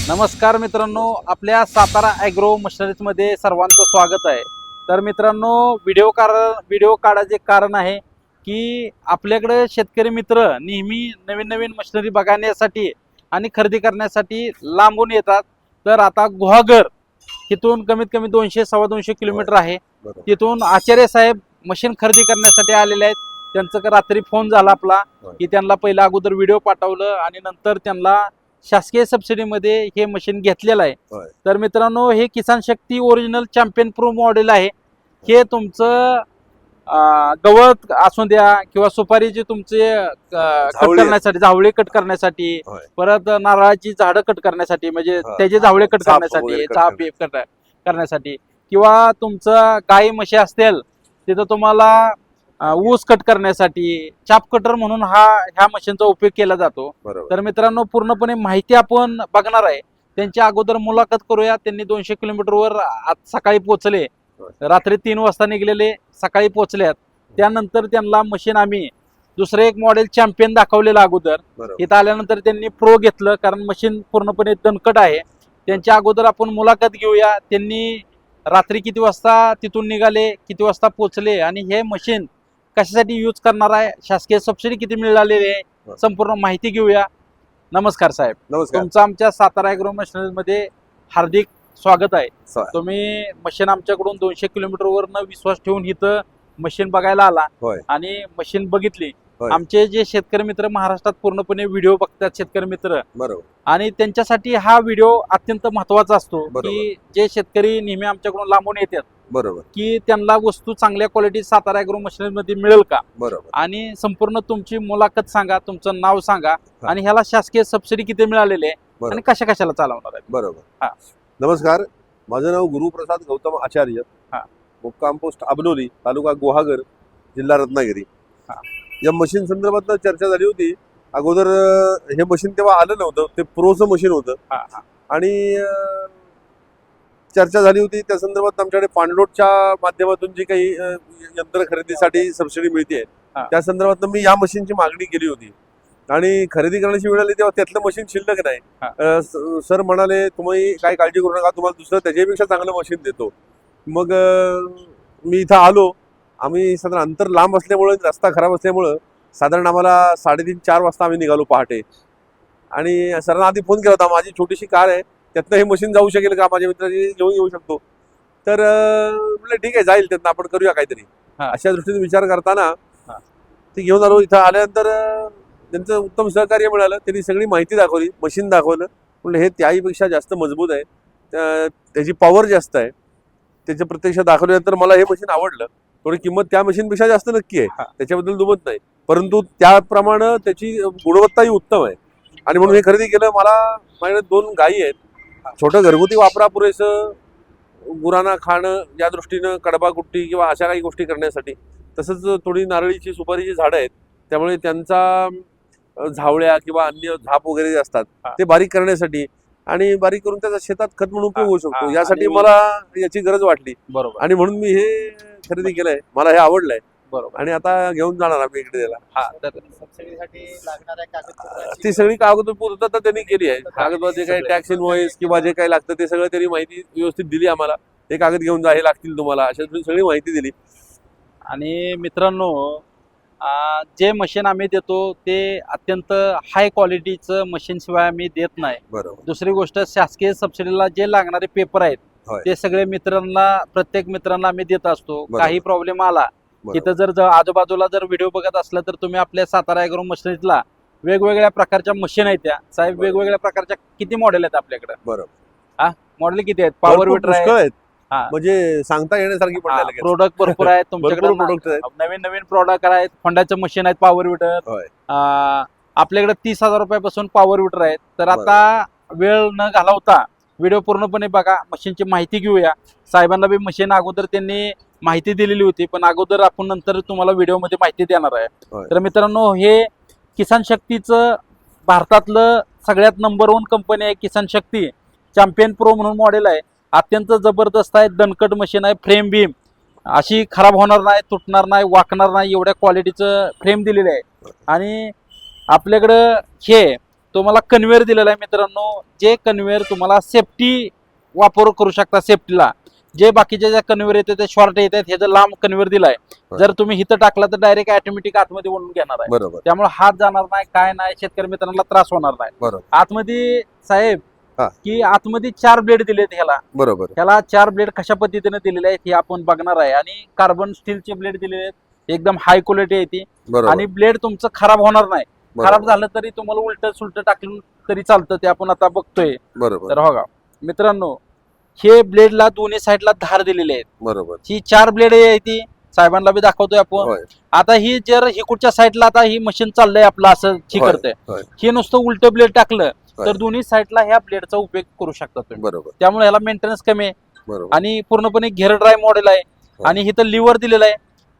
नमस्कार मित्रांनो, आपल्या सातारा ॲग्रो मशिनरीजमध्ये सर्वांचं स्वागत आहे. तर मित्रांनो, व्हिडिओ काढायचे कारण आहे की आपल्याकडे शेतकरी मित्र नेहमी नवीन नवीन मशिनरी बघण्यासाठी आणि खरेदी करण्यासाठी लांबून येतात. तर आता गुहागर तिथून कमीत कमी 200-2.25 किलोमीटर आहे. तिथून आचार्य साहेब मशीन खरेदी करण्यासाठी आलेले आहेत. त्यांचं रात्री फोन झाला आपला की त्यांना पहिला अगोदर व्हिडिओ पाठवलं आणि नंतर त्यांना शासकीय सबसिडीमध्ये हे मशीन घेतलेलं आहे. तर मित्रांनो, हे किसान शक्ती ओरिजिनल चॅम्पियन प्रो मॉडेल आहे. हे तुमचं गवत असू द्या किंवा सुपारीचे तुमचे कट करण्यासाठी, झावळे कट करण्यासाठी, परत नारळाची झाडं कट करण्यासाठी, म्हणजे त्याचे झावळे कट करण्यासाठी, चाप करण्यासाठी, किंवा तुमचं गाई म्हशी असतील तिथं तुम्हाला ऊस कट करण्यासाठी चाप कटर म्हणून ह्या मशीनचा उपयोग केला जातो. तर मित्रांनो, पूर्णपणे माहिती आपण बघणार आहे. त्यांच्या अगोदर मुलाखत करूया. त्यांनी 200 किलोमीटरवर सकाळी पोहोचले, रात्री 3 वाजता निघलेले, सकाळी पोहोचल्यात. त्यानंतर त्यांना मशीन आम्ही दुसरं एक मॉडेल चॅम्पियन दाखवलेलं अगोदर. इथं आल्यानंतर त्यांनी प्रो घेतलं, कारण मशीन पूर्णपणे दणकट आहे. त्यांच्या अगोदर आपण मुलाखत घेऊया. त्यांनी रात्री किती वाजता तिथून निघाले, किती वाजता पोहोचले आणि हे मशीन कशासाठी यूज करणार आहे, शासकीय सबसिडी किती मिळालेली आहे, संपूर्ण माहिती घेऊया. नमस्कार साहेब. नमस्कार. तुमचं आमच्या सातारा ॲग्रो मशिनरीमध्ये हार्दिक स्वागत आहे. तुम्ही मशीन आमच्याकडून 200 किलोमीटरवरनं विश्वास ठेवून इथं मशीन बघायला आला आणि मशीन बघितली. आमचे जे शेतकरी मित्र महाराष्ट्रात पूर्णपणे व्हिडिओ बघतात, शेतकरी मित्र, आणि त्यांच्यासाठी हा व्हिडिओ अत्यंत महत्वाचा असतो की जे शेतकरी नेहमी आमच्याकडून लांबून येतात, की त्यांना वस्तू चांगल्या क्वालिटी सातारा ॲग्रो मशिनरी मध्ये मिळेल का, आणि संपूर्ण तुमची मुलाखत सांगा, तुमचं नाव सांगा, आणि ह्याला शासकीय सबसिडी किती मिळालेली आहे आणि कशा कशाला चालवणार आहे. बरोबर. नमस्कार, माझं नाव गुरुप्रसाद गौतम आचार्य, मुक्काम पोस्ट अबनोली, तालुका गुहागर, जिल्हा रत्नागिरी. या मशीन संदर्भात चर्चा झाली होती. अगोदर हे मशीन तेव्हा आलं नव्हतं, ते प्रोचं मशीन होतं, आणि चर्चा झाली होती त्या संदर्भात. आमच्याकडे पाणलोटच्या माध्यमातून जी काही यंत्र खरेदीसाठी सबसिडी मिळते त्या संदर्भात मी या मशीनची मागणी केली होती, आणि खरेदी करण्याची वेळ आली तेव्हा त्यातलं मशीन शिल्लक नाही. सर म्हणाले, तुम्ही काय काळजी करू नका, तुम्हाला दुसरं त्याच्यापेक्षा चांगलं मशीन देतो. मग मी इथं आलो. आम्ही साधारण अंतर लांब असल्यामुळं, रस्ता खराब असल्यामुळं साधारण आम्हाला 3:30-4 वाजता आम्ही निघालो पहाटे. आणि सरांना आधी फोन केला होता, माझी छोटीशी कार आहे, त्यातनं हे मशीन जाऊ शकेल का, माझ्या मित्राची घेऊन येऊ शकतो. तर म्हटलं ठीक आहे, जाईल, त्यातनं आपण करूया काहीतरी. अशा दृष्टीने विचार करताना ते घेऊन आलो. इथं आल्यानंतर त्यांचं उत्तम सहकार्य मिळालं. त्यांनी सगळी माहिती दाखवली, मशीन दाखवलं. म्हटलं हे त्याहीपेक्षा जास्त मजबूत आहे, त्याची पॉवर जास्त आहे. त्याचं प्रत्यक्ष दाखवल्यानंतर मला हे मशीन आवडलं. थोडी किंमत त्या मशीनपेक्षा जास्त नक्की आहे, त्याच्याबद्दल दुमत नाही, परंतु त्याप्रमाणे त्याची गुणवत्ताही उत्तम आहे, आणि म्हणून हे खरेदी केलं. माझ्याकडे 2 गायी आहेत. छोटं घरगुती वापरा पुरेसं, गुरांना खाणं या दृष्टीनं, कडबा कुट्टी किंवा अशा काही गोष्टी करण्यासाठी, तसंच थोडी नारळीची सुपारीची झाडं आहेत, त्यामुळे त्यांचा झावळ्या किंवा अन्य झाप वगैरे जे असतात ते बारीक करण्यासाठी, आणि बारीक करून त्याचा शेतात खत म्हणून उपयोग होऊ शकतो, यासाठी मला याची गरज वाटली. बरोबर. आणि म्हणून मी हे खरेदी केलंय. मला हे आवडलंय. बरोबर. आणि आता घेऊन जाणार आम्ही इकडे त्याला. तर सबसिडीसाठी लागणाऱ्या कागदपत्र, ती सगळी कागदपत्र पूर्तता त्यांनी केली आहे. कागदपत्र जे काही टॅक्स इनवॉइस किंवा जे काही लागतं ते सगळं त्यांनी माहिती व्यवस्थित दिली आम्हाला. हे कागद घेऊन जा, हे लागतील तुम्हाला, अशा सगळी माहिती दिली. आणि मित्रांनो, जे मशीन आम्ही देतो ते अत्यंत हाय क्वालिटीचं मशीन शिवाय आम्ही देत नाही. दुसरी गोष्ट, शासकीय सबसिडीला जे लागणारे पेपर आहेत ते सगळे प्रत्येक मित्रांना आम्ही देत असतो. काही प्रॉब्लेम आला, तिथं जर आजूबाजूला जर व्हिडिओ बघत असला तर तुम्ही आपल्या सातारा ॲग्रो मशिनरीजला वेगवेगळ्या प्रकारच्या मशीन आहेत. त्या साहेब, वेगवेगळ्या प्रकारच्या किती मॉडेल आहेत आपल्याकडे? बरोबर. मॉडेल किती आहेत? पॉवर विटर आहेत, म्हणजे सांगता येण्यासारखी. प्रोडक्ट भरपूर आहेत तुमच्याकडे. नवीन नवीन प्रोडक्ट आहेत. होंडाचं मशीन आहेत, पॉवर विटर. आपल्याकडे 30,000 रुपयापासून पॉवर विटर आहेत. तर आता वेळ न घालवता व्हिडिओ पूर्णपणे बघा, मशीनची माहिती घेऊया. साहेबांना बी मशीन अगोदर त्यांनी माहिती दिलेली होती, पण अगोदर आपण नंतर तुम्हाला व्हिडिओमध्ये माहिती देणार आहे. तर मित्रांनो, हे किसान शक्तीचं भारतातलं सगळ्यात नंबर 1 कंपनी आहे. किसान शक्ती चॅम्पियन प्रो म्हणून मॉडेल आहे. अत्यंत जबरदस्त आहे, दणकट मशीन आहे. फ्रेम बीम अशी खराब होणार नाही, तुटणार नाही, वाकणार नाही, एवढ्या क्वालिटीचं फ्रेम दिलेलं आहे. आणि आपल्याकडं हे तुम्हाला कन्व्हेअर दिलेला आहे मित्रांनो. जे कन्व्हेअर तुम्हाला सेफ्टी वापर करू शकता. सेफ्टीला जे बाकीचे ज्या कन्व्हेअर येते ते शॉर्ट येतात, हे जर लांब कन्व्हेअर दिलाय, जर तुम्ही हिथं टाकला तर डायरेक्ट ऑटोमॅटिक आतमध्ये वळून घेणार आहे. बरोबर. त्यामुळे हात जाणार नाही, काय नाही, शेतकरी मित्रांना त्रास होणार नाही. बरोबर. आतमध्ये साहेब हा. की आतमध्ये 4 ब्लेड दिलेत ह्याला. बरोबर. ह्याला 4 ब्लेड कशा पद्धतीने दिलेले आहेत हे आपण बघणार आहे. आणि कार्बन स्टीलचे ब्लेड दिलेले आहेत, एकदम हाय क्वालिटी आहे ती. बरोबर. आणि ब्लेड तुमचं खराब होणार नाही. बरोबर. खराब झालं तरी तुम्हाला उलट सुलट टाकलं तरी चालतं, ते आपण आता बघतोय. बरोबर. तर बघा मित्रांनो, हे ब्लेडला दोन्ही साईडला धार दिलेले आहेत. बरोबर. ही 4 ब्लेड आहे ती, साहेबांना बी दाखवतोय आपण. होय. आता ही जर ही कुठच्या साईडला आता ही मशीन चाललंय आपलं असं ही होय. करतंय, होय. हे नुसतं उलट ब्लेड टाकलं होय. तर दोन्ही साईडला ह्या ब्लेडचा उपयोग करू शकता तुम्ही. बरोबर. त्यामुळे ह्याला मेंटेनन्स कमी आहे. बरोबर. आणि पूर्णपणे घेर ड्राय मॉडेल आहे. होय. आणि इथं लिव्हर दिलेलं आहे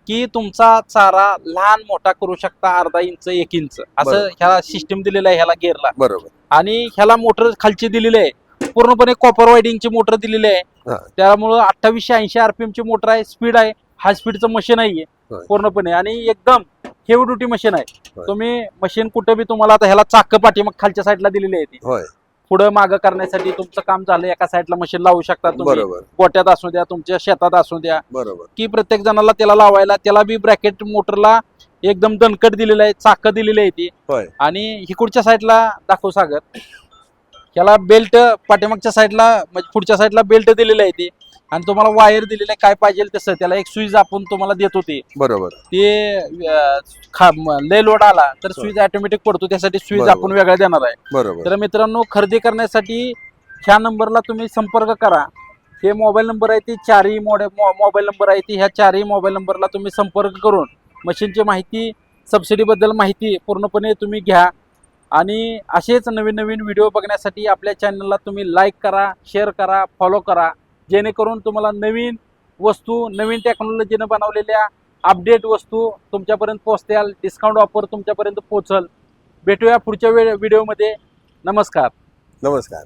की तुमचा चारा लहान मोठा करू शकता, अर्धा इंच 1 इंच असं बरोबर. ह्याला सिस्टीम दिलेलं आहे ह्याला गेअरला. बरोबर. आणि ह्याला मोटर खालची दिलेली आहे, पूर्णपणे कॉपर वायडिंगची मोटर दिलेली आहे. हा. त्यामुळं 2880 RPM ची मोटर आहे, स्पीड आहे, हाय स्पीडचं मशीन आहे होय. पूर्णपणे. आणि एकदम हेवी ड्युटी मशीन आहे. होय. तुम्ही मशीन कुठं बी तुम्हाला आता ह्याला चाक पाठी मग खालच्या साईडला दिलेली आहे ती, होय. पुढं मागं करण्यासाठी तुमचं काम झालं, एका साईडला मशीन लावू शकता तुम्ही. बरोबर. गोट्यात असू द्या, तुमच्या शेतात असू द्या, बरोबर. की प्रत्येक जणाला त्याला लावायला, त्याला बी ब्रॅकेट मोटरला एकदम दणकट दिलेलं आहे, चाक दिलेली आहे ती. होय. आणि हिकडच्या साईडला दाखव सागर, ह्याला बेल्ट पाठीमागच्या साईडला म्हणजे पुढच्या साईडला बेल्ट दिलेली आहे ती. आणि तुम्हाला वायर दिलेलं आहे, काय पाहिजे तसं. त्याला एक स्विच आपण तुम्हाला देतो ते. बरोबर. ते लय लोड आला तर स्विच ऑटोमॅटिक पडतो, त्यासाठी स्विच बरोबर. आपण वेगळा देणार आहे. बरोबर. तर मित्रांनो, खरेदी करण्यासाठी ह्या नंबरला तुम्ही संपर्क करा. हे मोबाईल नंबर आहे ती, 4ही मोबाईल नंबर आहे ती. ह्या 4ही मोबाईल नंबरला तुम्ही संपर्क करून मशीनची माहिती, सबसिडीबद्दल माहिती पूर्णपणे तुम्ही घ्या. आणि असेच नवीन नवीन व्हिडिओ बघण्यासाठी आपल्या चॅनलला तुम्ही लाईक करा, शेअर करा, फॉलो करा, जेणेकरून तुम्हाला नवीन वस्तू, नवीन टेक्नॉलॉजीनं बनवलेल्या अपडेट वस्तू तुमच्यापर्यंत पोहोचतील, डिस्काउंट ऑफर तुमच्यापर्यंत पोहोचल. भेटूया पुढच्या व्हिडिओमध्ये. नमस्कार. नमस्कार.